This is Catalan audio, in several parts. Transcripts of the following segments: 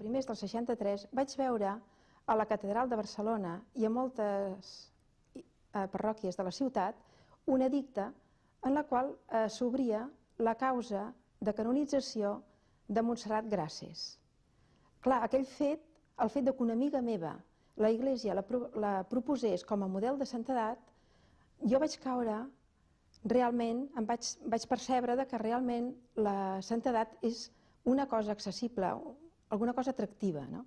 primers del 63 vaig veure a la Catedral de Barcelona i a moltes parròquies de la ciutat un edicte en la qual s'obria la causa de canonització de Montserrat Grasses. Clar, aquell fet, el fet que una amiga meva, la Iglésia, la proposés com a model de santedat, jo vaig caure, realment, vaig percebre que realment la santedat és una cosa accessible, alguna cosa atractiva, no?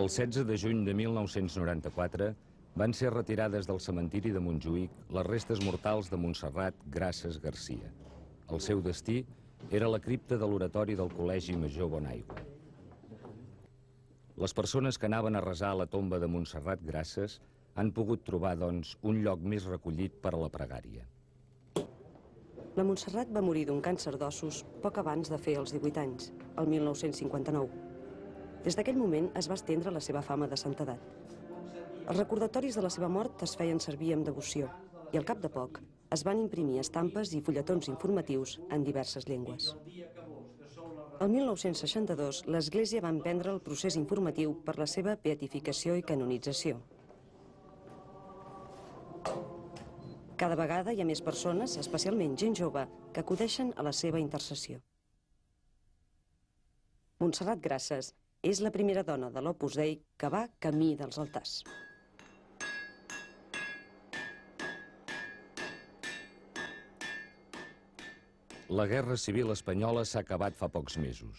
El 16 de juny de 1994 van ser retirades del cementiri de Montjuïc les restes mortals de Montserrat Grasses Garcia. El seu destí era la cripta de l'oratori del Col·legi Major Bonaigua. Les persones que anaven a resar a la tomba de Montserrat Grasses han pogut trobar, doncs, un lloc més recollit per a la pregària. La Montserrat va morir d'un càncer d'ossos poc abans de fer els 18 anys, el 1959. Des d'aquell moment es va estendre la seva fama de santedat. Els recordatoris de la seva mort es feien servir amb devoció i al cap de poc es van imprimir estampes i fulletons informatius en diverses llengües. El 1962 l'Església va emprendre el procés informatiu per la seva beatificació i canonització. Cada vegada hi ha més persones, especialment gent jove, que acudeixen a la seva intercessió. Montserrat Grasses és la primera dona de l'Opus Dei que va camí dels altars. La Guerra Civil Espanyola s'ha acabat fa pocs mesos.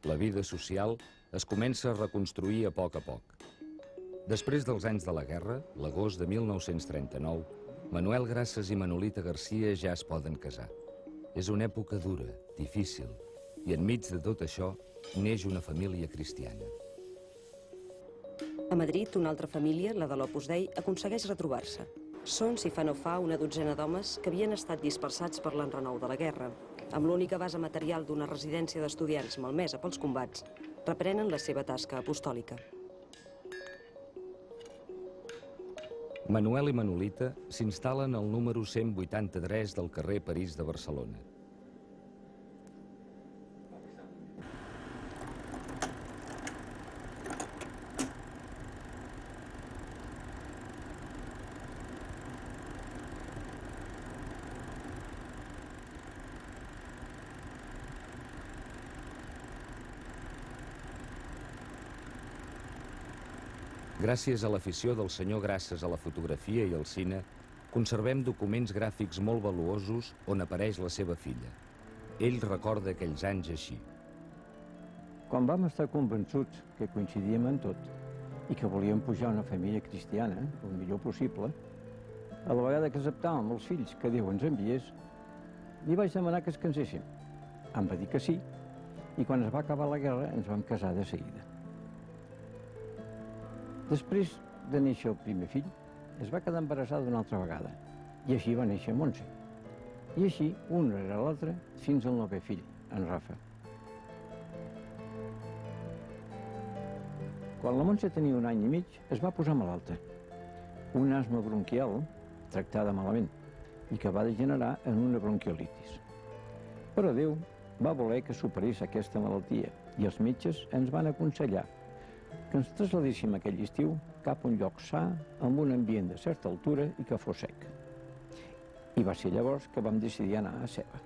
La vida social es comença a reconstruir a poc. Després dels anys de la guerra, l'agost de 1939, Manuel Grasses i Manolita Garcia ja es poden casar. És una època dura, difícil, i enmig de tot això neix una família cristiana. A Madrid, una altra família, la de l'Opus Dei, aconsegueix retrobar-se. Són, si fa no fa, una dotzena d'homes que havien estat dispersats per l'enrenou de la guerra. Amb l'única base material d'una residència d'estudiants malmesa pels combats, reprenen la seva tasca apostòlica. Manuel i Manolita s'instal·len al número 183 del carrer París de Barcelona. Gràcies a l'afició del senyor Grasses a la fotografia i al cine, conservem documents gràfics molt valuosos on apareix la seva filla. Ell recorda aquells anys així. Quan vam estar convençuts que coincidíem en tot i que volíem pujar una família cristiana, el millor possible, a la vegada que acceptàvem els fills que Déu ens enviés, li vaig demanar que es canséssim. Em va dir que sí, i quan es va acabar la guerra ens vam casar de seguida. Després de néixer el primer fill, es va quedar embarassada una altra vegada, i així va néixer Montse. I així, un rere l'altre, fins al 9è fill, en Rafa. Quan la Montse tenia 1 any i mig, es va posar malalta. Un asma bronquial, tractada malament, i que va degenerar en una bronquiolitis. Però Déu va voler que superés aquesta malaltia, i els metges ens van aconsellar que ens trasladéssim aquell estiu cap a un lloc sa, amb un ambient de certa altura i que fos sec. I va ser llavors que vam decidir anar a Seva.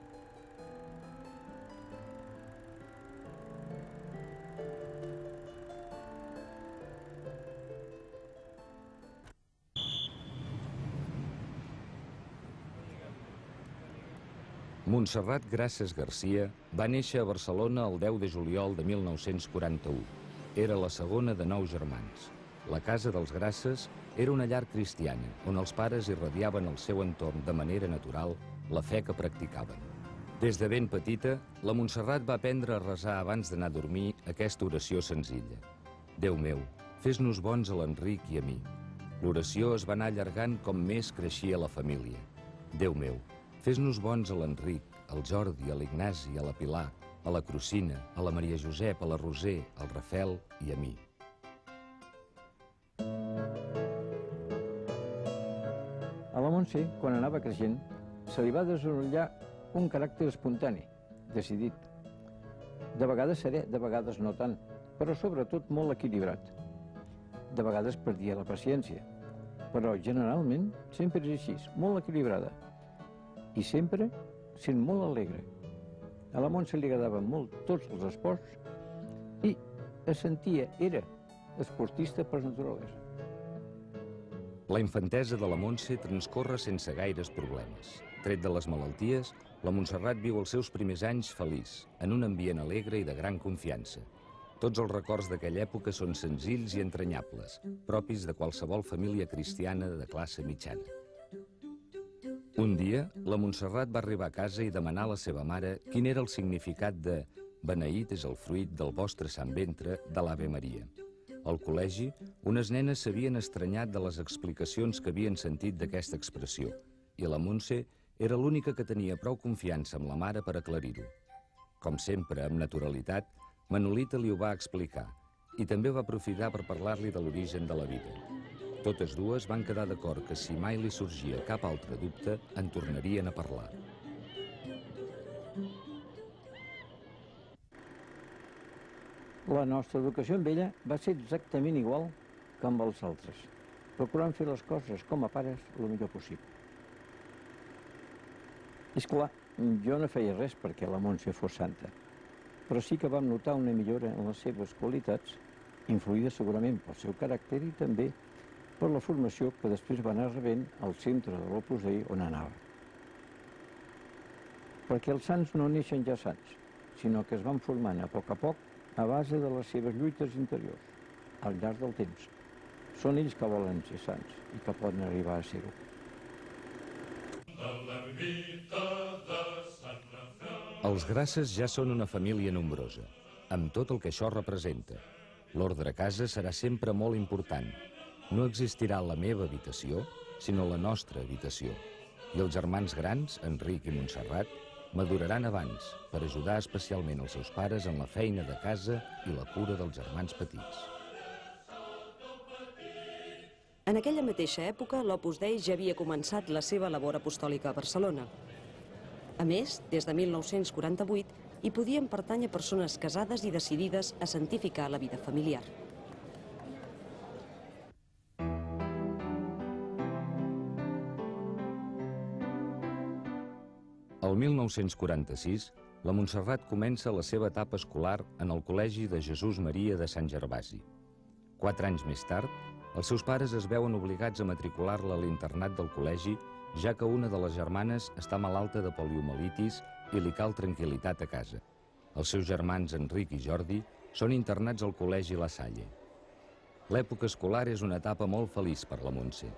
Montserrat Grasses Garcia va néixer a Barcelona el 10 de juliol de 1941. Era la segona de 9 germans. La casa dels Grasses era una llar cristiana, on els pares irradiaven al seu entorn de manera natural la fe que practicaven. Des de ben petita, la Montserrat va aprendre a resar abans d'anar a dormir aquesta oració senzilla. Déu meu, fes-nos bons a l'Enric i a mi. L'oració es va anar allargant com més creixia la família. Déu meu, fes-nos bons a l'Enric, al Jordi, a l'Ignasi, a la Pilar, a la Crucina, a la Maria Josep, a la Roser, al Rafel i a mi. A la Montse, quan anava creixent, se li va desenvolupar un caràcter espontani, decidit. De vegades serè, de vegades no tant, però sobretot molt equilibrat. De vegades perdia la paciència, però generalment sempre és així, molt equilibrada. I sempre sent molt alegre. A la Montse li agradaven molt tots els esports i es sentia, era esportista per naturalesa. La infantesa de la Montse transcorre sense gaires problemes. Tret de les malalties, la Montserrat viu els seus primers anys feliç, en un ambient alegre i de gran confiança. Tots els records d'aquella època són senzills i entranyables, propis de qualsevol família cristiana de classe mitjana. Un dia, la Montserrat va arribar a casa i demanar a la seva mare quin era el significat de «Beneït és el fruit del vostre sant ventre» de l'Ave Maria. Al col·legi, unes nenes s'havien estranyat de les explicacions que havien sentit d'aquesta expressió i la Montse era l'única que tenia prou confiança amb la mare per aclarir-ho. Com sempre, amb naturalitat, Manolita li ho va explicar i també va aprofitar per parlar-li de l'origen de la vida. Totes dues van quedar d'acord que si mai li sorgia cap altre dubte, en tornarien a parlar. La nostra educació amb ella va ser exactament igual que amb els altres, procurant fer les coses com a pares el millor possible. És clar, jo no feia res perquè la Montse fos santa, però sí que vam notar una millora en les seves qualitats, influïda segurament pel seu caràcter i també per la formació que després va anar rebent al centre de l'Opus Dei on anava. Perquè els sants no neixen ja sants, sinó que es van formant a poc a base de les seves lluites interiors, al llarg del temps. Són ells que volen ser sants i que poden arribar a ser-ho. Els Grasses ja són una família nombrosa, amb tot el que això representa. L'ordre a casa serà sempre molt important. No existirà la meva habitació, sinó la nostra habitació. I els germans grans, Enric i Montserrat, maduraran abans per ajudar especialment els seus pares en la feina de casa i la cura dels germans petits. En aquella mateixa època, l'Opus Dei ja havia començat la seva labor apostòlica a Barcelona. A més, des de 1948, hi podien pertànyer persones casades i decidides a santificar la vida familiar. El 1946, la Montserrat comença la seva etapa escolar en el Col·legi de Jesús Maria de Sant Gervasi. 4 anys més tard, els seus pares es veuen obligats a matricular-la a l'internat del col·legi, ja que una de les germanes està malalta de poliomielitis i li cal tranquil·litat a casa. Els seus germans Enric i Jordi són internats al Col·legi La Salle. L'època escolar és una etapa molt feliç per la Montse.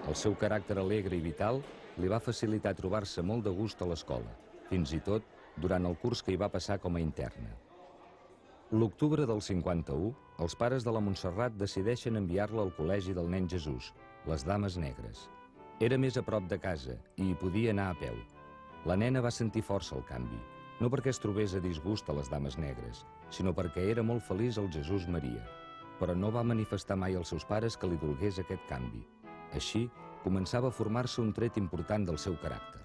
El seu caràcter alegre i vital li va facilitar trobar-se molt de gust a l'escola, fins i tot durant el curs que hi va passar com a interna. L'octubre del 51, els pares de la Montserrat decideixen enviar-la al col·legi del Nen Jesús, les Dames Negres. Era més a prop de casa i hi podia anar a peu. La nena va sentir força el canvi, no perquè es trobés a disgust a les Dames Negres, sinó perquè era molt feliç al Jesús Maria, però no va manifestar mai als seus pares que li dolgués aquest canvi. Així, començava a formar-se un tret important del seu caràcter.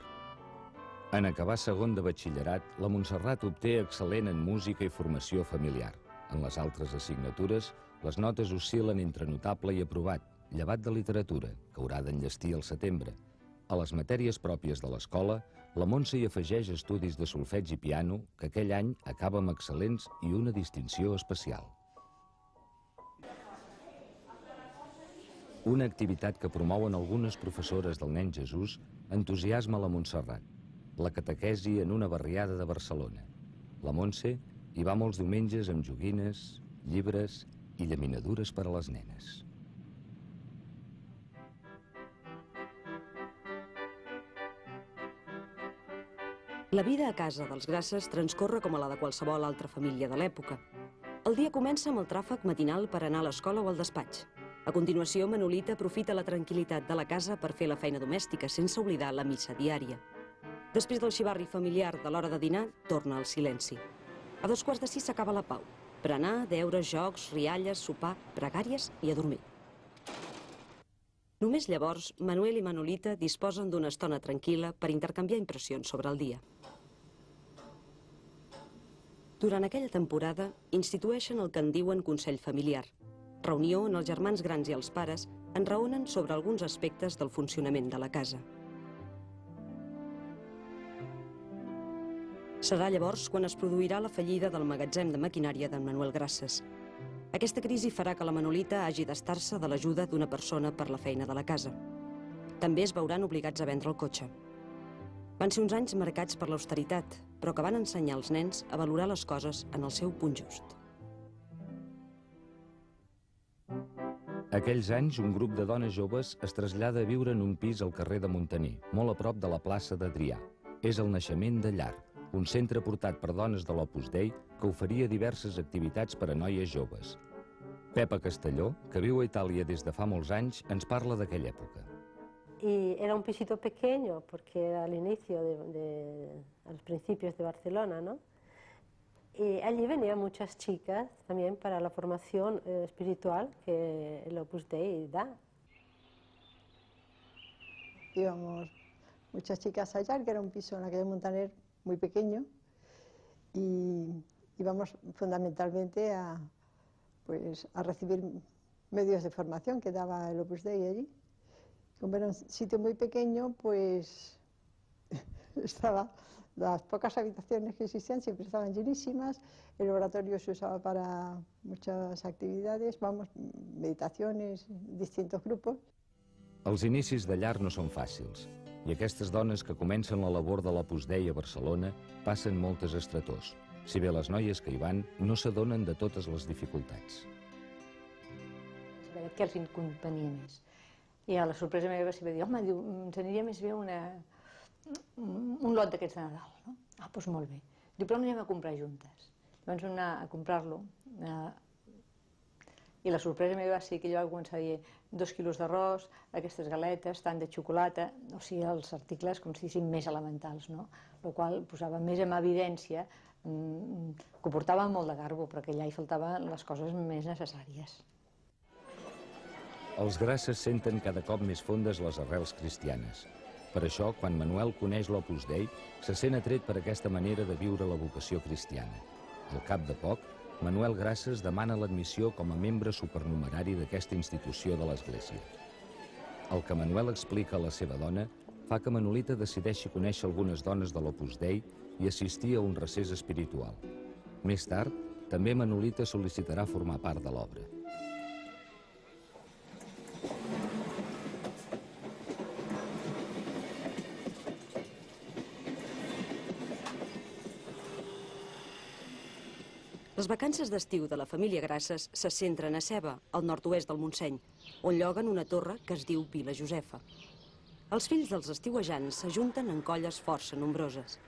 En acabar segon de batxillerat, la Montserrat obté excel·lent en música i formació familiar. En les altres assignatures, les notes oscil·len entre notable i aprovat, llevat de literatura, que haurà d'enllestir al setembre. A les matèries pròpies de l'escola, la Montse hi afegeix estudis de solfeig i piano, que aquell any acaba amb excel·lents i una distinció especial. Una activitat que promouen algunes professores del Nen Jesús entusiasma la Montserrat, la catequesi en una barriada de Barcelona. La Montse hi va molts diumenges amb joguines, llibres i llaminadures per a les nenes. La vida a casa dels Grasses transcorre com a la de qualsevol altra família de l'època. El dia comença amb el tràfic matinal per anar a l'escola o al despatx. A continuació, Manolita aprofita la tranquil·litat de la casa per fer la feina domèstica, sense oblidar la missa diària. Després del xivarri familiar de l'hora de dinar, torna al silenci. A 5:15 s'acaba la pau. Berenar, deures, jocs, rialles, sopar, pregàries i a dormir. Només llavors, Manuel i Manolita disposen d'una estona tranquil·la per intercanviar impressions sobre el dia. Durant aquella temporada, institueixen el que en diuen Consell Familiar, reunió on els germans grans i els pares enraonen sobre alguns aspectes del funcionament de la casa. Serà llavors quan es produirà la fallida del magatzem de maquinària d'en Manuel Grases. Aquesta crisi farà que la Manolita hagi d'estar-se de l'ajuda d'una persona per la feina de la casa. També es veuran obligats a vendre el cotxe. Van ser uns anys marcats per l'austeritat, però que van ensenyar als nens a valorar les coses en el seu punt just. Aquells anys, un grup de dones joves es trasllada a viure en un pis al carrer de Montaner, molt a prop de la plaça d'Adrià. És el naixement de Llar, un centre portat per dones de l'Opus Dei que oferia diverses activitats per a noies joves. Pepa Castelló, que viu a Itàlia des de fa molts anys, ens parla d'aquella època. Y era un pisito pequeño porque era al inicio, a los principios de Barcelona, ¿no? Y allí venían muchas chicas también para la formación espiritual que el Opus Dei da. Íbamos muchas chicas allá, que era un piso en la calle Montaner muy pequeño, y íbamos fundamentalmente a recibir medios de formación que daba el Opus Dei allí. Como era un sitio muy pequeño, pues las pocas habitaciones que existían siempre estaban llenísimas, el oratorio se usaba para muchas actividades, meditaciones, distintos grupos. Els inicis de Llar no són fàcils, i aquestes dones que comencen la labor de l'Opus Dei a Barcelona passen moltes estretors, si bé les noies que hi van no s'adonen de totes les dificultats. Què els inconvenia més? I a la sorpresa meva va dir, home, ens aniria més bé un lot d'aquests de Nadal, no? Ah, doncs molt bé. Diu, però anem a comprar juntes. Llavors vam anar a comprar-lo, i la sorpresa meva va ser que jo vaig començar a dir 2 quilos d'arròs, aquestes galetes, tant de xocolata, o sigui, els articles com si diguéssim més elementals, no? El qual posava més en evidència que ho portava molt de garbo, però que allà hi faltaven les coses més necessàries. Els Grases senten cada cop més fondes les arrels cristianes. Per això, quan Manuel coneix l'Opus Dei, se sent atret per aquesta manera de viure la vocació cristiana. Al cap de poc, Manuel Grases demana l'admissió com a membre supernumerari d'aquesta institució de l'Església. El que Manuel explica a la seva dona fa que Manolita decideixi conèixer algunes dones de l'Opus Dei i assistir a un recés espiritual. Més tard, també Manolita sol·licitarà formar part de l'obra. Les vacances d'estiu de la família Grases se centren a Seva, al nord-oest del Montseny, on lloguen una torre que es diu Vila Josefa. Els fills dels estiuejants s'ajunten en colles força nombroses.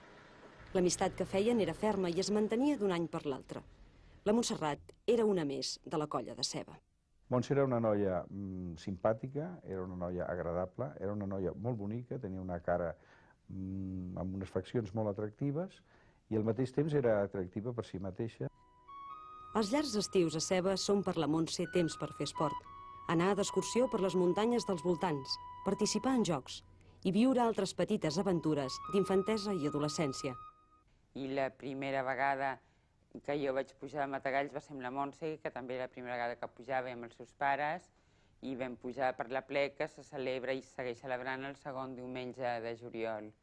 L'amistat que feien era ferma i es mantenia d'un any per l'altre. La Montserrat era una més de la colla de Seva. Montse era una noia simpàtica, era una noia agradable, era una noia molt bonica, tenia una cara amb unes faccions molt atractives i al mateix temps era atractiva per si mateixa. Els llargs estius a Seva són per la Montse temps per fer esport, anar d'excursió per les muntanyes dels voltants, participar en jocs i viure altres petites aventures d'infantesa i adolescència. I la primera vegada que jo vaig pujar a Matagalls va ser amb la Montse, que també era la primera vegada que pujava amb els seus pares, i vam pujar per la ple que se celebra i segueix celebrant el segon diumenge de juliol.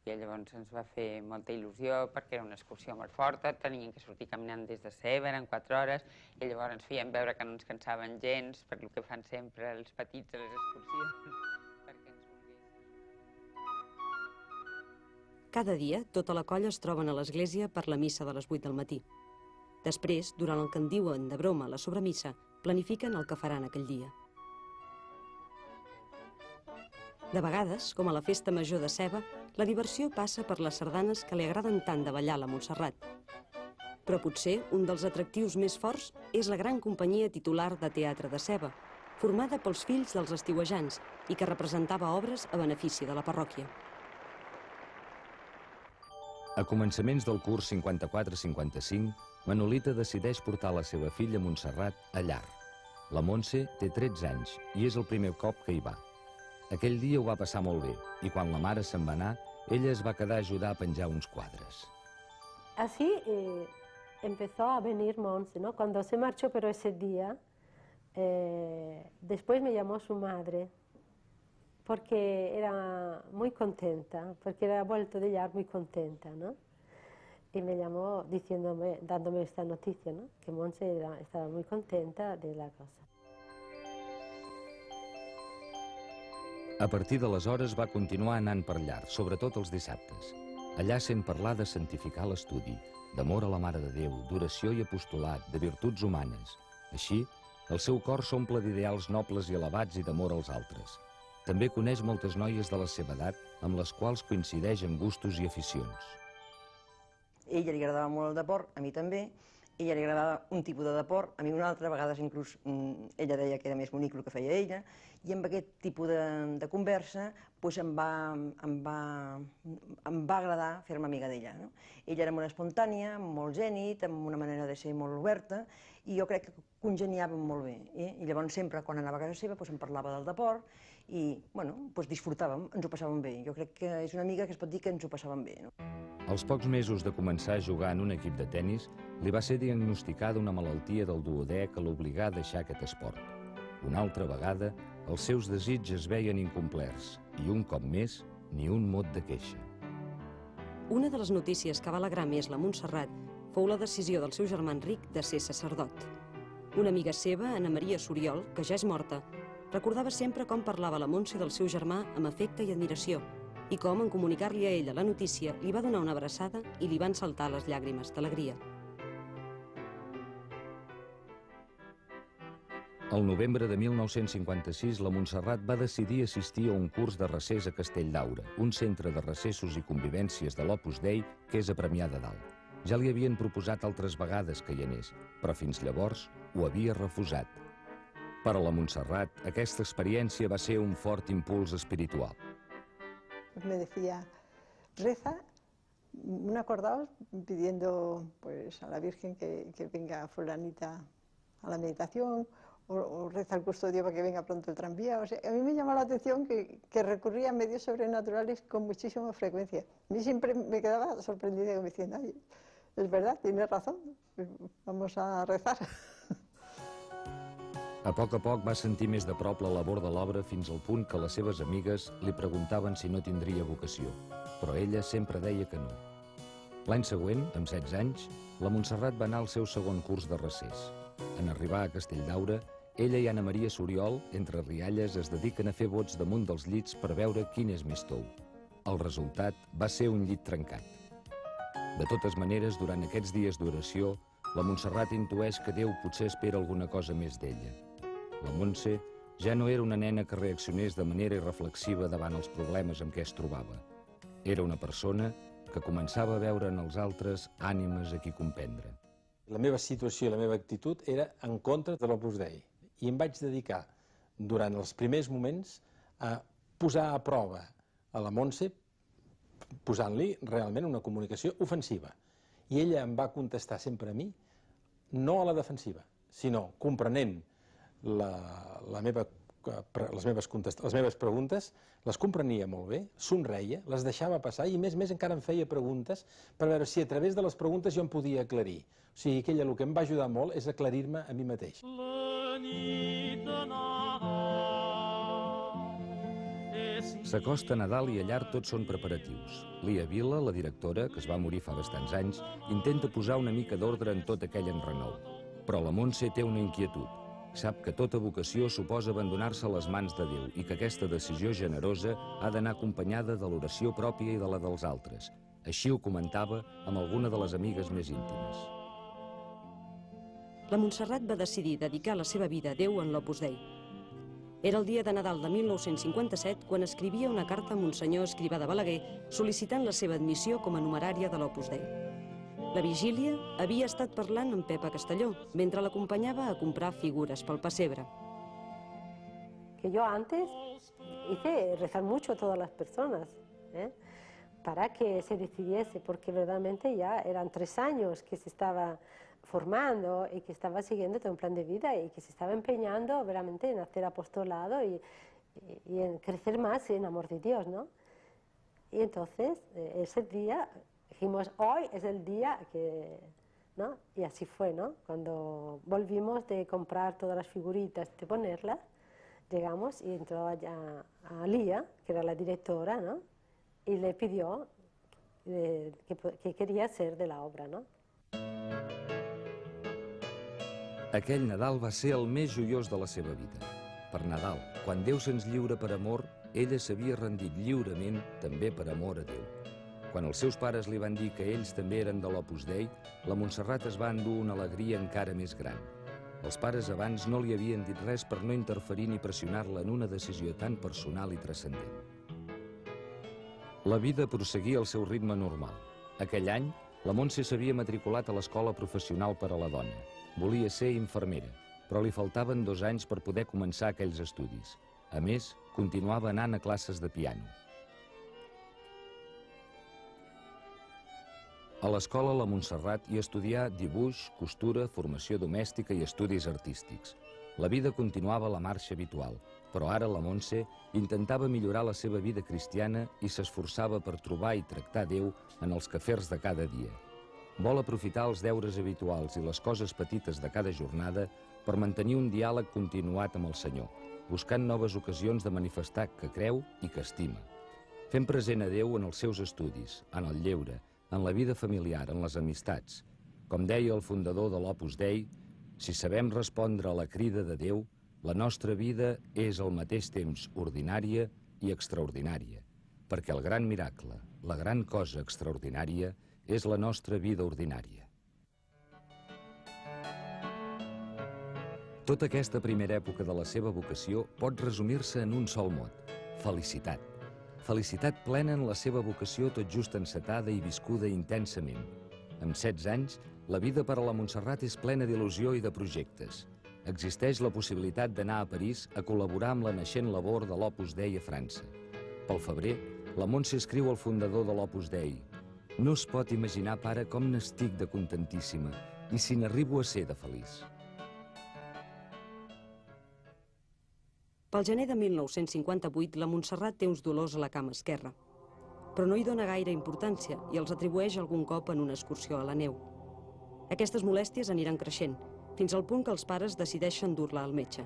I llavors ens va fer molta il·lusió perquè era una excursió molt forta, tenien que sortir caminant des de Seva, eren 4 hores, i llavors ens feien veure que no ens cansaven gens, per el que fan sempre els petits a les excursions, perquè ens volguessin. Cada dia, tota la colla es troben a l'església per la missa de les 8 del matí. Després, durant el que en diuen de broma la sobremissa, planifiquen el que faran aquell dia. De vegades, com a la festa major de Seva, la diversió passa per les sardanes que li agraden tant de ballar a la Montserrat. Però potser un dels atractius més forts és la gran companyia titular de teatre de Seva, formada pels fills dels estiuejants i que representava obres a benefici de la parròquia. A començaments del curs 54-55, Manolita decideix portar la seva filla Montserrat a Llar. La Montse té 13 anys i és el primer cop que hi va. Aquell dia ho va passar molt bé i quan la mare se'n va anar, ella es va quedar a ajudar a penjar uns quadres. Así empezó a venir Montse, ¿no? Cuando se marchó, pero ese día, después me llamó su madre, porque era muy contenta, porque era vuelto de Llar muy contenta, ¿no? Y me llamó diciéndome, dándome esta noticia, ¿no? Que Montse estaba muy contenta de la cosa. A partir d'aleshores va continuar anant per Llar, sobretot els dissabtes. Allà sent parlar de santificar l'estudi, d'amor a la Mare de Déu, d'oració i apostolat, de virtuts humanes. Així, el seu cor s'omple d'ideals nobles i elevats i d'amor als altres. També coneix moltes noies de la seva edat, amb les quals coincideix en gustos i aficions. A ella li agradava molt el deport, a mi també. A ella li agradava un tipus de deport, a mi un altre. A vegades inclús ella deia que era més bonic el que feia ella. I amb aquest tipus de conversa em va agradar fer-me amiga d'ella. Ella era molt espontània, molt gènit, amb una manera de ser molt oberta, i jo crec que congeniàvem molt bé. I llavors sempre, quan anava a casa seva, em parlava del deport i disfrutàvem, ens ho passàvem bé. Jo crec que és una amiga que es pot dir que ens ho passàvem bé. Als pocs mesos de començar a jugar en un equip de tennis, li va ser diagnosticada una malaltia del duodè que l'obligà a deixar aquest esport. Una altra vegada, els seus desitjos es veien incomplerts i un cop més, ni un mot de queixa. Una de les notícies que va alegrar més la Montserrat fou la decisió del seu germà Enric de ser sacerdot. Una amiga seva, Anna Maria Soriol, que ja és morta, recordava sempre com parlava la Montse del seu germà amb afecte i admiració i com, en comunicar-li a ella la notícia, li va donar una abraçada i li van saltar les llàgrimes d'alegria. Al novembre de 1956, la Montserrat va decidir assistir a un curs de recés a Castelldaura, un centre de recessos i convivències de l'Opus Dei que és a Premià de Dalt. Ja li havien proposat altres vegades que hi anés, però fins llavors ho havia refusat. Per a la Montserrat, aquesta experiència va ser un fort impuls espiritual. Me decía, reza, un acordado pidiendo a la Virgen que venga fulanita a la meditación, o reza al custodio para que venga pronto el tranvía. O sea, a mí me llamó la atención que recurría a medios sobrenaturales con muchísima frecuencia. A mí siempre me quedaba sorprendida diciendo, ay, es verdad, tienes razón, vamos a rezar. A poc va sentir més de prop la labor de l'obra fins al punt que les seves amigues li preguntaven si no tindria vocació, però ella sempre deia que no. L'any següent, amb 16 anys, la Montserrat va anar al seu segon curs de recés. En arribar a Castelldaura, ella i Anna Maria Soriol, entre rialles, es dediquen a fer vots damunt dels llits per veure quin és més tou. El resultat va ser un llit trencat. De totes maneres, durant aquests dies d'oració, la Montserrat intueix que Déu potser espera alguna cosa més d'ella. La Montse ja no era una nena que reaccionés de manera irreflexiva davant els problemes amb què es trobava. Era una persona que començava a veure en els altres ànimes a qui comprendre. La meva situació i la meva actitud era en contra de l'Opus Dei i em vaig dedicar durant els primers moments a posar a prova a la Montse posant-li realment una comunicació ofensiva. I ella em va contestar sempre a mi, no a la defensiva, sinó comprenent les meves preguntes, les comprenia molt bé, somreia, les deixava passar i més encara em feia preguntes per veure si a través de les preguntes jo em podia aclarir. O sigui que ella el que em va ajudar molt és aclarir-me a mi mateix. S'acosta Nadal i a Llar tots són preparatius. Lia Vila, la directora, que es va morir fa bastants anys, intenta posar una mica d'ordre en tot aquell enrenou. Però la Montse té una inquietud. Sap que tota vocació suposa abandonar-se a les mans de Déu i que aquesta decisió generosa ha d'anar acompanyada de l'oració pròpia i de la dels altres. Així ho comentava amb alguna de les amigues més íntimes. La Montserrat va decidir dedicar la seva vida a Déu en l'Opus Dei. Era el dia de Nadal de 1957 quan escrivia una carta a Monsenyor Escrivà de Balaguer sol·licitant la seva admissió com a numerària de l'Opus Dei. La vigília havia estat parlant amb Pepa Castelló mentre l'acompanyava a comprar figures pel pessebre. porque yo antes hice rezar mucho a todas las personas, para que se decidiese, porque verdaderamente ya eran 3 años que se estaba formando y que estaba siguiendo todo un plan de vida y que se estaba empeñando verdaderamente en hacer apostolado y en crecer más en amor de Dios, ¿no? Y entonces, ese día, dijimos, hoy es el día que, ¿no? Y así fue, ¿no? Cuando volvimos de comprar todas las figuritas, de ponerlas, llegamos y entró allá a Lía, que era la directora, ¿no? Y le pidió que quería ser de la obra, ¿no? Aquell Nadal va ser el més joiós de la seva vida. Per Nadal, quan Déu se'ns lliura per amor, ella s'havia rendit lliurement també per amor a Déu. Quan els seus pares li van dir que ells també eren de l'Opus Dei, la Montserrat es va endur una alegria encara més gran. Els pares abans no li havien dit res per no interferir ni pressionar-la en una decisió tan personal i transcendent. La vida prosseguia al seu ritme normal. Aquell any, la Montse s'havia matriculat a l'Escola Professional per a la Dona. Volia ser infermera, però li faltaven 2 anys per poder començar aquells estudis. A més, continuava anant a classes de piano. A l'escola la Montserrat hi estudià dibuix, costura, formació domèstica i estudis artístics. La vida continuava la marxa habitual, però ara la Montse intentava millorar la seva vida cristiana i s'esforçava per trobar i tractar Déu en els quefers de cada dia. Vol aprofitar els deures habituals i les coses petites de cada jornada per mantenir un diàleg continuat amb el Senyor, buscant noves ocasions de manifestar que creu i que estima. Fent present a Déu en els seus estudis, en el lleure, en la vida familiar, en les amistats. Com deia el fundador de l'Opus Dei, si sabem respondre a la crida de Déu, la nostra vida és al mateix temps ordinària i extraordinària, perquè el gran miracle, la gran cosa extraordinària, és la nostra vida ordinària. Tota aquesta primera època de la seva vocació pot resumir-se en un sol mot: felicitat. Felicitat plena en la seva vocació tot just encetada i viscuda intensament. Amb 16 anys, la vida per a la Montserrat és plena d'il·lusió i de projectes. Existeix la possibilitat d'anar a París a col·laborar amb la naixent labor de l'Opus Dei a França. Pel febrer, la Montse escriu al fundador de l'Opus Dei: «No es pot imaginar, pare, com n'estic de contentíssima i si n'arribo a ser de feliç». Pel gener de 1958, la Montserrat té uns dolors a la cama esquerra, però no hi dona gaire importància i els atribueix algun cop en una excursió a la neu. Aquestes molèsties aniran creixent, fins al punt que els pares decideixen dur-la al metge.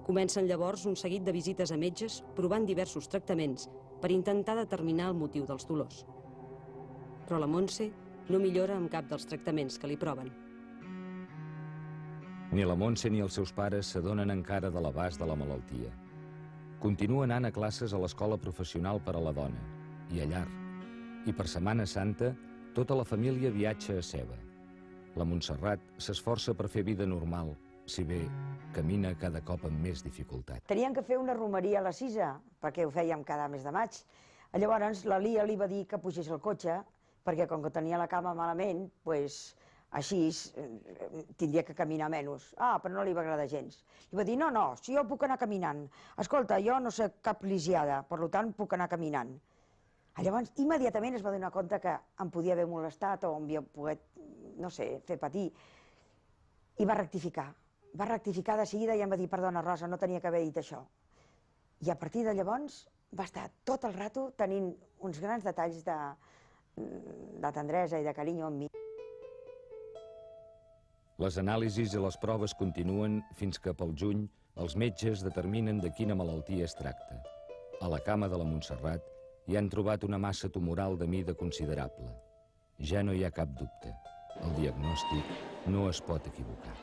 Comencen llavors un seguit de visites a metges, provant diversos tractaments per intentar determinar el motiu dels dolors. Però la Montse no millora amb cap dels tractaments que li proven. Ni la Montse ni els seus pares s'adonen encara de l'abast de la malaltia. Continua anant a classes a l'Escola Professional per a la Dona, i a llar. I per Setmana Santa, tota la família viatja a Seva. La Montserrat s'esforça per fer vida normal, si bé camina cada cop amb més dificultat. Teníem que fer una romeria a la Cisa, perquè ho fèiem cada mes de maig. Llavors la Lia li va dir que pugés al cotxe, perquè com que tenia la cama malament, així tindria que caminar menys. Però no li va agradar gens. Li va dir, no, si jo puc anar caminant. Escolta, jo no soc cap lisiada, per tant puc anar caminant. Llavors, immediatament es va donar compte que em podia haver molestat o em havia pogut, no sé, fer patir. I va rectificar. Va rectificar de seguida i em va dir, perdona, Rosa, no tenia que haver dit això. I a partir de llavors va estar tot el rato tenint uns grans detalls de tendresa i de carinyo amb mi. Les anàlisis i les proves continuen fins que pel juny els metges determinen de quina malaltia es tracta. A la cama de la Montserrat hi han trobat una massa tumoral de mida considerable. Ja no hi ha cap dubte. El diagnòstic no es pot equivocar.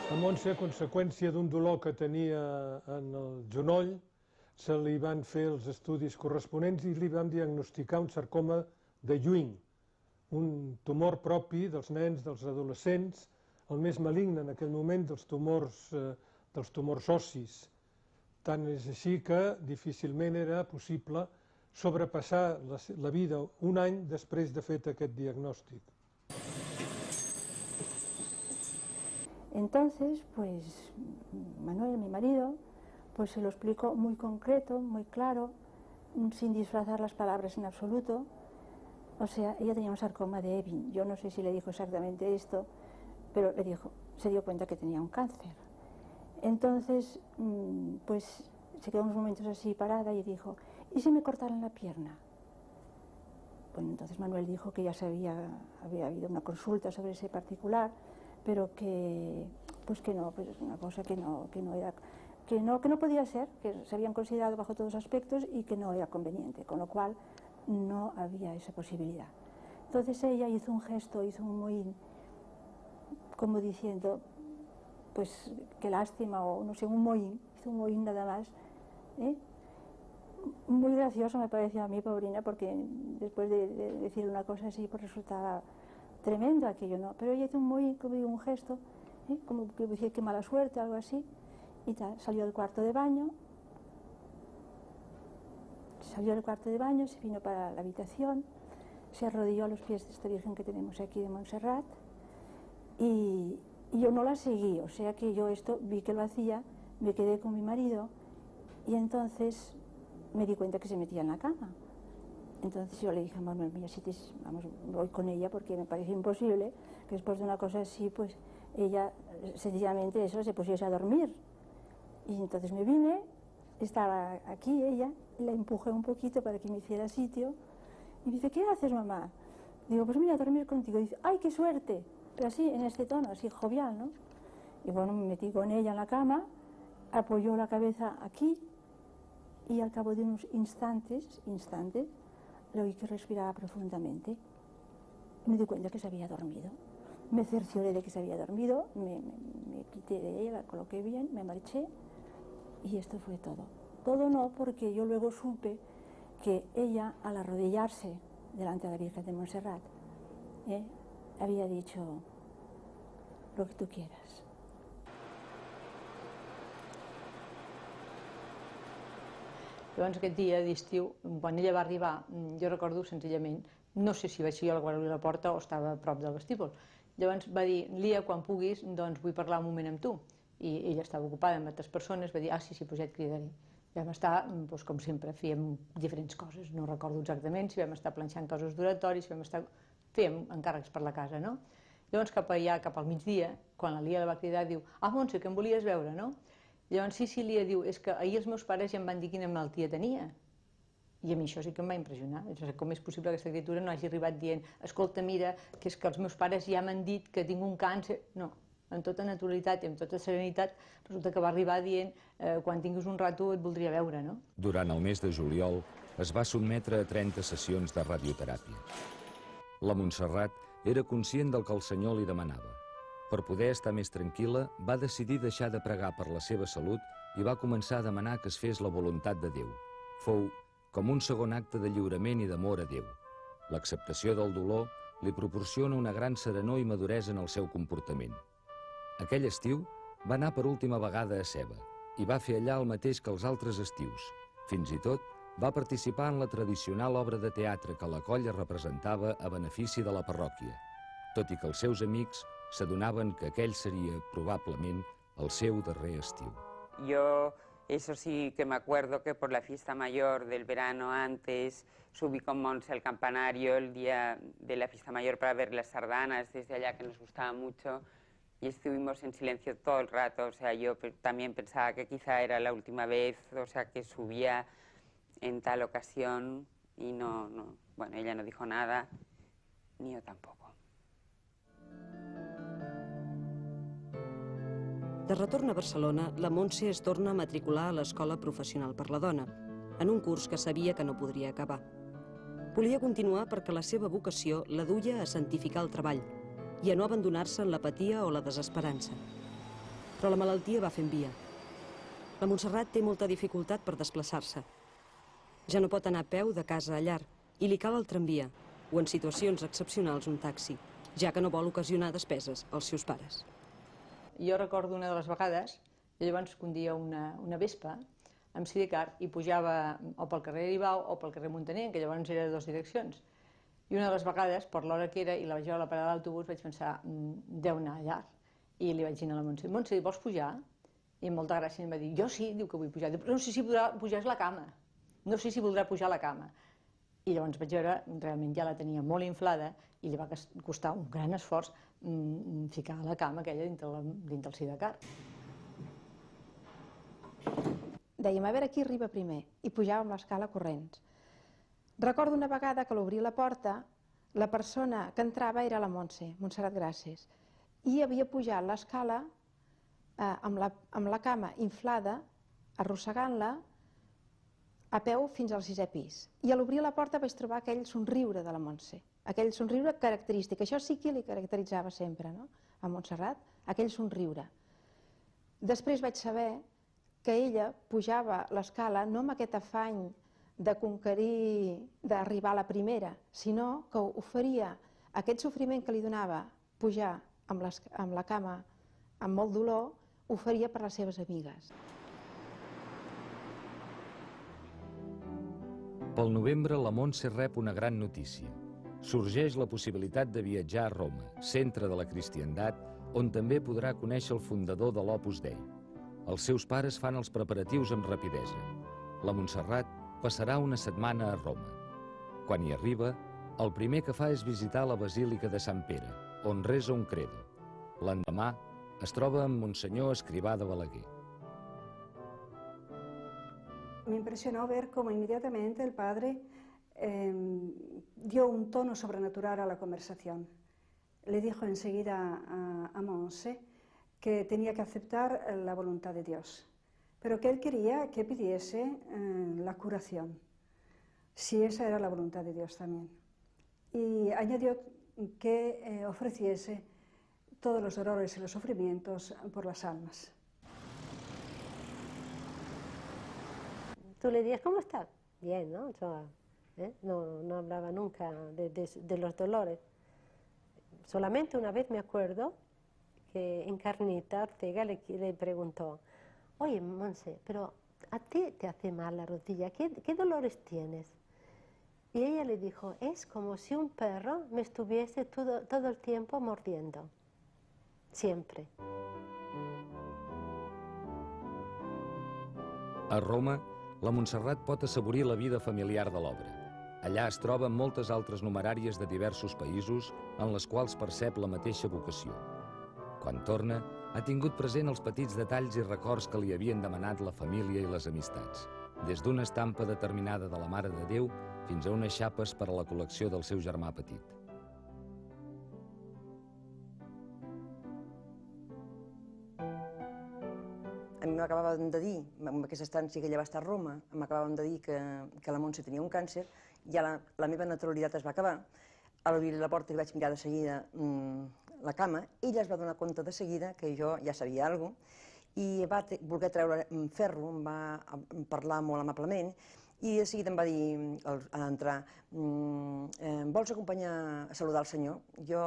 A Montse, a conseqüència d'un dolor que tenia en el genoll, se li van fer els estudis corresponents i li vam diagnosticar un sarcoma de Ewing, un tumor propi dels nens, dels adolescents, el més maligne en aquell moment dels tumors ossis. Tant és així que difícilment era possible sobrepassar la vida un any després de fet aquest diagnòstic. Entonces, pues Manuel, mi marido, pues se lo explicó muy concreto, muy claro, sin disfrazar las palabras en absoluto. O sea, ella tenía un sarcoma de Ewing. Yo no sé si le dijo exactamente esto, pero le dijo, se dio cuenta que tenía un cáncer. Entonces, pues se quedó unos momentos así parada y dijo, ¿y si me cortaran la pierna? Bueno, entonces Manuel dijo que ya había habido una consulta sobre ese particular, pero que, pues que no, pues una cosa que no podía ser, que se habían considerado bajo todos los aspectos y que no era conveniente, con lo cual no había esa posibilidad. Entonces ella hizo un gesto, hizo un mohín, como diciendo, pues qué lástima, o no sé, un mohín, hizo un mohín nada más, ¿eh? Muy gracioso me pareció a mí, pobrina, porque después de decir una cosa así, pues resultaba tremendo aquello, ¿no? Pero ella hizo un mohín, como digo, un gesto, como que decía qué mala suerte, algo así, y tal, salió del cuarto de baño, se vino para la habitación, se arrodilló a los pies de esta Virgen que tenemos aquí de Montserrat, y yo no la seguí, o sea que yo esto vi que lo hacía, me quedé con mi marido, y entonces me di cuenta que se metía en la cama. Entonces yo le dije a Manuel, mira, vamos, voy con ella porque me parece imposible que después de una cosa así, pues ella sencillamente eso se pusiese a dormir. Y entonces me vine, estaba aquí ella, la empujé un poquito para que me hiciera sitio, y me dice, ¿qué haces, mamá? Digo, pues mira, a dormir contigo. Y dice, ¡ay, qué suerte! Pero así, en este tono, así jovial, ¿no? Y bueno, me metí con ella en la cama, apoyó la cabeza aquí, y al cabo de unos instantes, le oí que respiraba profundamente. Me di cuenta que se había dormido. Me cercioré de que se había dormido, me quité de ella, la coloqué bien, me marché, y esto fue todo. Todo no, porque yo luego supe que ella, al arrodillarse delante de la Virgen de Montserrat, había dicho lo que tú quieras. Llavors aquest dia d'estiu, quan ella va arribar, jo recordo senzillament, no sé si vaig ser jo la que va obrir la porta o estava a prop del vestíbul. Llavors va dir, Lia, quan puguis, doncs vull parlar un moment amb tu. I ella estava ocupada amb altres persones, va dir, sí, pues ja et cridaré. Vam estar, doncs, com sempre, fèiem diferents coses, no recordo exactament si vam estar planxant coses d'oratori, si vam estar... fèiem encàrrecs per la casa, no? Llavors cap al migdia, quan la Lia la va cridar, diu, Montse, que em volies veure, no? Llavors sí, Lia diu, és que ahir els meus pares ja em van dir quina malaltia tenia. I a mi això sí que em va impressionar. Com és possible que aquesta criatura no hagi arribat dient, escolta, mira, que és que els meus pares ja m'han dit que tinc un càncer. No, amb tota naturalitat i amb tota serenitat, resulta que va arribar dient, quan tinguis un rato et voldria veure, no? Durant el mes de juliol es va sotmetre a 30 sessions de radioteràpia. La Montserrat era conscient del que el Senyor li demanava. Per poder estar més tranquil·la, va decidir deixar de pregar per la seva salut i va començar a demanar que es fes la voluntat de Déu. Fou com un segon acte de lliurament i d'amor a Déu. L'acceptació del dolor li proporciona una gran serenor i maduresa en el seu comportament. Aquell estiu va anar per última vegada a Seva i va fer allà el mateix que els altres estius. Fins i tot va participar en la tradicional obra de teatre que la colla representava a benefici de la parròquia, tot i que els seus amics s'adonaven que aquell seria, probablement, el seu darrer estiu. Yo, eso sí que me acuerdo que por la fiesta mayor del verano antes subí con Montse al campanario el día de la fiesta mayor para ver las sardanas desde allá, que nos gustaba mucho, y estuvimos en silencio todo el rato. O sea, yo también pensaba que quizá era la última vez, o sea, que subía en tal ocasión, y bueno, ella no dijo nada, ni yo tampoco. De retorn a Barcelona, la Montse es torna a matricular a l'Escola Professional per la Dona, en un curs que sabia que no podria acabar. Volia continuar perquè la seva vocació la duia a santificar el treball i a no abandonar-se en l'apatia o la desesperança. Però la malaltia va fent via. La Montserrat té molta dificultat per desplaçar-se. Ja no pot anar a peu de casa a llar i li cal el tramvia o, en situacions excepcionals, un taxi, ja que no vol ocasionar despeses als seus pares. Jo recordo una de les vegades, llavors conduïa una Vespa amb sidecar i pujava o pel carrer Aribau o pel carrer Muntaner, que llavors era de dues direccions. I una de les vegades, per l'hora que era, i la vaig veure a la parada de l'autobús, vaig pensar, deu anar allà. I li vaig dir a la Montse, Montse, vols pujar? i amb molta gràcia em va dir, jo sí, diu que vull pujar, però no sé si podrà pujar la cama, no sé si voldrà pujar la cama. I llavors vaig veure, realment ja la tenia molt inflada i li va costar un gran esforç ficar la cama aquella dintre el sidecar. Dèiem, a veure qui arriba primer, i pujàvem l'escala corrents. Recordo una vegada que a l'obrir la porta, la persona que entrava era la Montse, Montserrat Grasses, i havia pujat l'escala amb la cama inflada, arrossegant-la, a peu fins al 6è pis. I a l'obrir la porta vaig trobar aquell somriure de la Montse, aquell somriure característic. Això sí que li caracteritzava sempre, no?, a Montserrat, aquell somriure. Després vaig saber que ella pujava l'escala no amb aquest afany de conquerir, d'arribar a la primera, sinó que ho faria, aquest sofriment que li donava pujar amb la cama amb molt dolor, ho faria per les seves amigues. Pel novembre, la Montse rep una gran notícia. Sorgeix la possibilitat de viatjar a Roma, centre de la cristiandat, on també podrà conèixer el fundador de l'Opus Dei. Els seus pares fan els preparatius amb rapidesa. La Montserrat passarà una setmana a Roma. Quan hi arriba, el primer que fa és visitar la Basílica de Sant Pere, on resa un credo. L'endemà es troba amb Monsenyor Escrivà de Balaguer. Me impresionó ver cómo inmediatamente el padre dio un tono sobrenatural a la conversación. Le dijo enseguida a Monse que tenía que aceptar la voluntad de Dios, pero que él quería que pidiese la curación, si esa era la voluntad de Dios también. Y añadió que ofreciese todos los dolores y los sufrimientos por las almas. Tú le dices, ¿cómo estás? Bien, ¿no? No hablaba nunca de los dolores. Solamente una vez me acuerdo que Encarnita Ortega le preguntó, oye, Monse, pero ¿a ti te hace mal la rodilla? ¿Qué dolores tienes? Y ella le dijo, es como si un perro me estuviese todo el tiempo mordiendo. Siempre. A Roma, la Montserrat pot assaborir la vida familiar de l'obra. Allà es troben moltes altres numeràries de diversos països en les quals percep la mateixa vocació. Quan torna, ha tingut present els petits detalls i records que li havien demanat la família i les amistats, des d'una estampa determinada de la Mare de Déu fins a unes xapes per a la col·lecció del seu germà petit. A mi m'acabaven de dir, amb aquesta estància que ella va estar a Roma, m'acabaven de dir que la Montse tenia un càncer, ja la meva naturalitat es va acabar. A l'obrir la porta li vaig mirar de seguida la cama, ella es va donar compte de seguida que jo ja sabia alguna cosa, i va voler treure ferro, em va parlar molt amablement, i de seguida em va dir, a l'entrar, vols acompanyar a saludar el senyor? Jo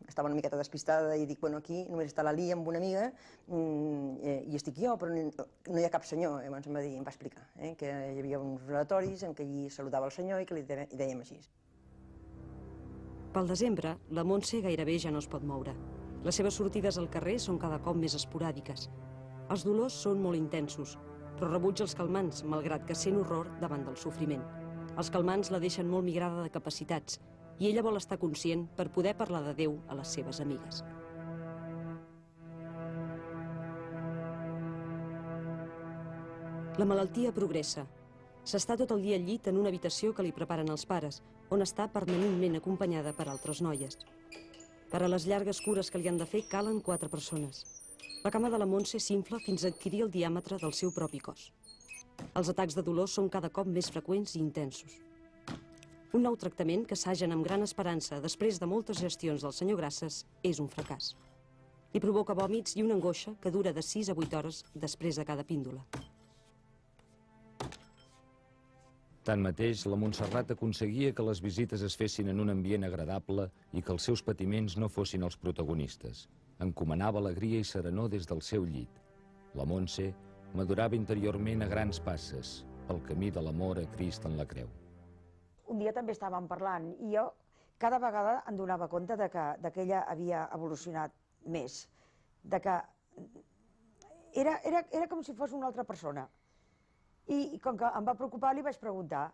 estava una miqueta despistada i dic, bueno, aquí només està la Lia amb una amiga i estic jo, però no hi ha cap senyor. Llavors em va explicar que hi havia uns oratoris en què allí saludava el senyor i que li dèiem així. Pel desembre, la Montse gairebé ja no es pot moure. Les seves sortides al carrer són cada cop més esporàdiques. Els dolors són molt intensos, però rebutja els calmants, malgrat que sent horror davant del sofriment. Els calmants la deixen molt migrada de capacitats i ella vol estar conscient per poder parlar de Déu a les seves amigues. La malaltia progressa. S'està tot el dia al llit en una habitació que li preparen els pares, on està permanentment acompanyada per altres noies. Per a les llargues cures que li han de fer calen 4 persones. La cama de la Montse s'infla fins a adquirir el diàmetre del seu propi cos. Els atacs de dolor són cada cop més freqüents i intensos. Un nou tractament que s'hagen amb gran esperança després de moltes gestions del senyor Grasses és un fracàs. Li provoca vòmits i una angoixa que dura de 6 a 8 hores després de cada píndola. Tanmateix, la Montserrat aconseguia que les visites es fessin en un ambient agradable i que els seus patiments no fossin els protagonistes. Encomanava alegria i serenor des del seu llit. La Montse madurava interiorment a grans passes pel camí de l'amor a Crist en la creu. Un dia també estàvem parlant i jo cada vegada em donava compte que ella havia evolucionat més, de que era com si fos una altra persona. I com que em va preocupar, li vaig preguntar.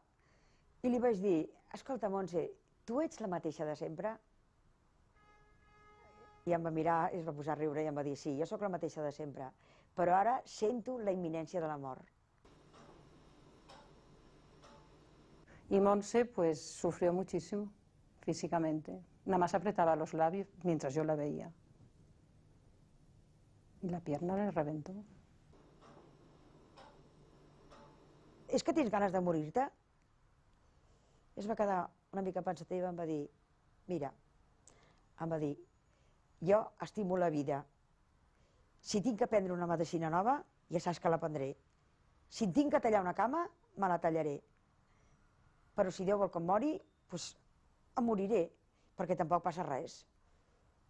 I li vaig dir, escolta, Montse, tu ets la mateixa de sempre? I em va mirar, es va posar a riure i em va dir, sí, jo sóc la mateixa de sempre, però ara sento la imminència de la mort. Y Montse pues sufrió muchísimo físicamente. Nada más apretaba los labios mientras yo la veía. Y la pierna le reventó. És que tens ganes de morir-te? Es va quedar una mica pensativa i em va dir, mira, em va dir, jo estimo la vida. Si tinc que prendre una medicina nova, ja saps que la prendré. Si tinc que tallar una cama, me la tallaré. Però si Déu vol que em mori, doncs em moriré, perquè tampoc passa res,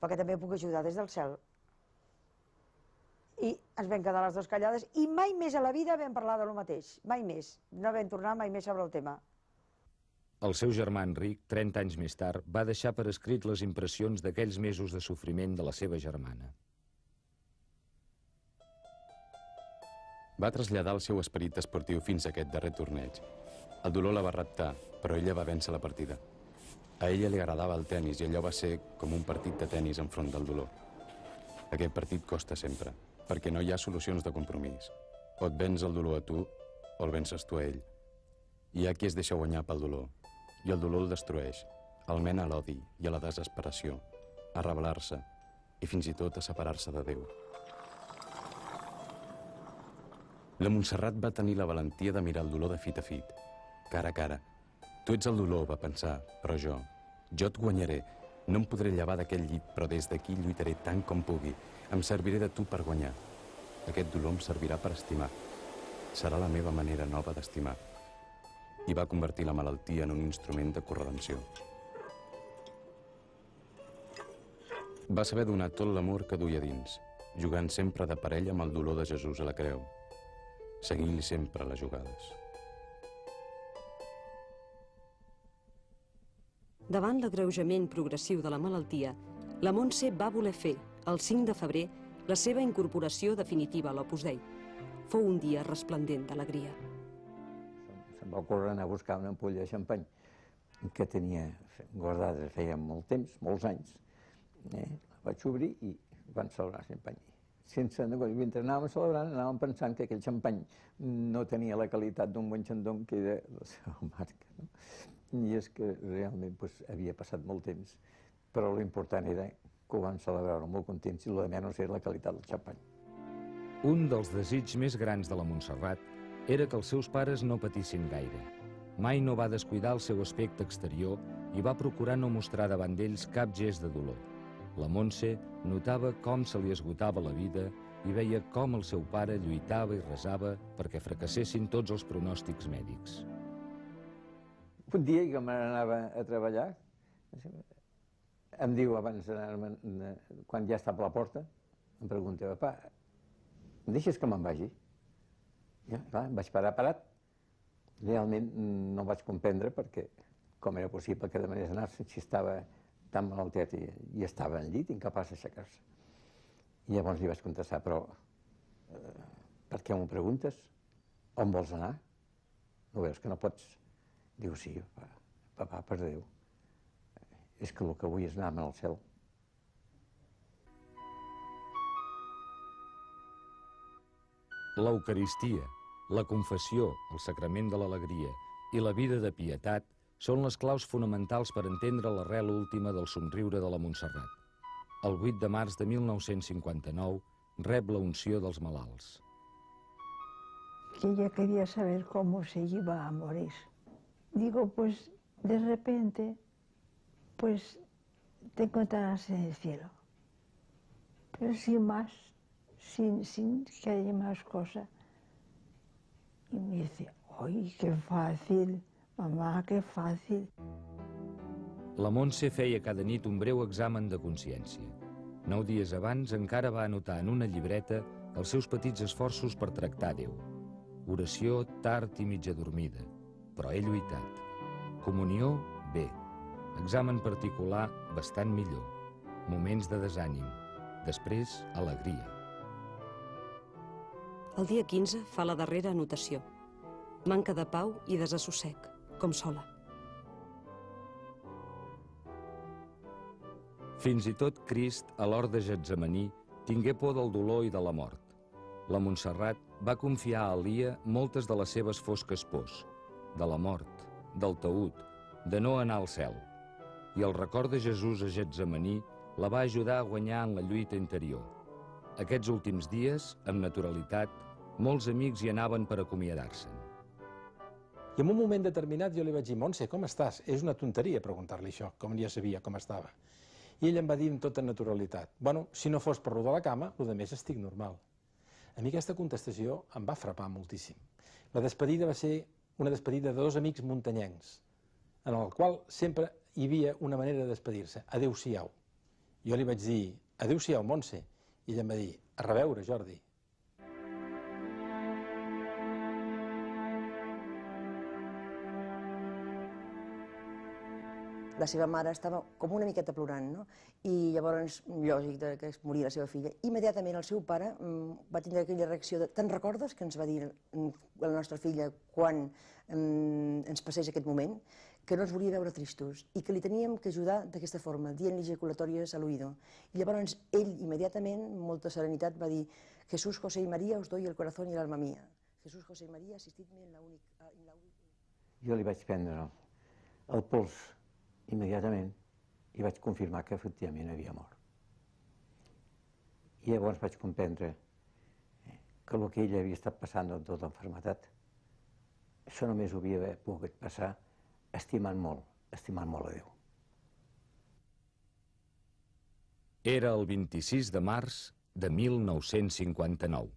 perquè també puc ajudar des del cel. I ens vam quedar les dues callades i mai més a la vida vam parlar de lo mateix, mai més. No vam tornar mai més sobre el tema. El seu germà Enric, 30 anys més tard, va deixar per escrit les impressions d'aquells mesos de sofriment de la seva germana. Va traslladar el seu esperit esportiu fins a aquest darrer torneig. El dolor la va raptar, però ella va vèncer la partida. A ella li agradava el tennis i allò va ser com un partit de tennis enfront del dolor. Aquest partit costa sempre, perquè no hi ha solucions de compromís. O et vens el dolor a tu, o el vences tu a ell. Hi ha qui es deixa guanyar pel dolor, i el dolor el destrueix, el mena a l'odi i a la desesperació, a rebel·lar-se i fins i tot a separar-se de Déu. La Montserrat va tenir la valentia de mirar el dolor de fit a fit, cara a cara. Tu ets el dolor, va pensar, però jo et guanyaré. No em podré llevar d'aquell llit, però des d'aquí lluitaré tant com pugui. Em serviré de tu per guanyar. Aquest dolor em servirà per estimar. Serà la meva manera nova d'estimar. I va convertir la malaltia en un instrument de corredenció. Va saber donar tot l'amor que duia dins, jugant sempre de parella amb el dolor de Jesús a la creu, seguint-li sempre les jugades. Davant l'agreujament progressiu de la malaltia, la Montse va voler fer, el 5 de febrer, la seva incorporació definitiva a l'Opus Dei. Fou un dia resplendent d'alegria. Se'm va ocórrer anar a buscar una ampolla de xampany que tenia guardada feia molt temps, molts anys. La vaig obrir i van celebrar xampany. Mentre anàvem celebrant, anàvem pensant que aquell xampany no tenia la qualitat d'un bon xandong que era la seva marca. I és que realment havia passat molt temps, però l'important era que ho vam celebrar molt contents i el de menys era la qualitat del xampany. Un dels desigs més grans de la Montserrat era que els seus pares no patissin gaire. Mai no va descuidar el seu aspecte exterior i va procurar no mostrar davant d'ells cap gest de dolor. La Montse notava com se li esgotava la vida i veia com el seu pare lluitava i resava perquè fracassessin tots els pronòstics mèdics. Un dia que me n'anava a treballar, em diu abans d'anar-me'n, quan ja estava a la porta, em pregunta, papa, em deixes que me'n vagi? Ja, clar, em vaig parat. Realment no vaig comprendre perquè com era possible que demanés anar-se si estava tan malaltet i estava al llit, incapaç d'aixecar-se. I llavors li vaig contestar, però per què m'ho preguntes? On vols anar? No veus que no pots? Diu, sí, papà, per Déu. És que el que vull és anar-me'n al cel. L'Eucaristia, la confessió, el sacrament de l'alegria i la vida de pietat són les claus fonamentals per entendre l'arrel última del somriure de la Montserrat. El 8 de març de 1959 rep la unció dels malalts. Que ella quería saber cómo se iba a morir. Digo, pues de repente, pues te encontrarás en el cielo. Pero sin más, sin que haya más cosas. Y me dice, ¡ay, qué fácil! Mamà, que fàcil. La Montse feia cada nit un breu examen de consciència. 9 dies abans encara va anotar en una llibreta els seus petits esforços per tractar Déu. Oració tard i mitja dormida, però he lluitat. Comunió, bé. Examen particular, bastant millor. Moments de desànim. Després, alegria. El dia 15 fa la darrera anotació. Manca de pau i desassossec, com sola. Fins i tot Crist, a l'hort de Getsemaní, tingué por del dolor i de la mort. La Montserrat va confiar a Elia moltes de les seves fosques pors, de la mort, del taüt, de no anar al cel. I el record de Jesús a Getsemaní la va ajudar a guanyar en la lluita interior. Aquests últims dies, amb naturalitat, molts amics hi anaven per acomiadar-se'n. I en un moment determinat jo li vaig dir: Montse, com estàs? És una tonteria preguntar-li això, com ja sabia com estava. I ell em va dir amb tota naturalitat: bueno, si no fos per lo de la cama, lo de més estic normal. A mi aquesta contestació em va frapar moltíssim. La despedida va ser una despedida de dos amics muntanyencs, en el qual sempre hi havia una manera de despedir-se: adéu-siau. Jo li vaig dir: adéu-siau, Montse. I ell em va dir: a reveure, Jordi. La seva mare estava com una miqueta plorant, no? I llavors, lògic que es moria la seva filla. Immediatament el seu pare va tindre aquella reacció de: te'n recordes que ens va dir la nostra filla quan ens passés aquest moment? Que no ens volia veure tristos i que li teníem que ajudar d'aquesta forma, dient-li ejaculatòries a l'oïdo. I llavors ell, immediatament, amb molta serenitat, va dir: Jesús, José y María, os doy el corazón y el alma mía. Jesús, José y María, assistid-me en la única... Jo li vaig prendre el pols immediatament i vaig confirmar que efectivament havia mort. I llavors vaig comprendre que el que ell havia estat passant de tota l'enfermetat, això només ho havia pogut passar estimant molt a Déu. Era el 26 de març de 1959.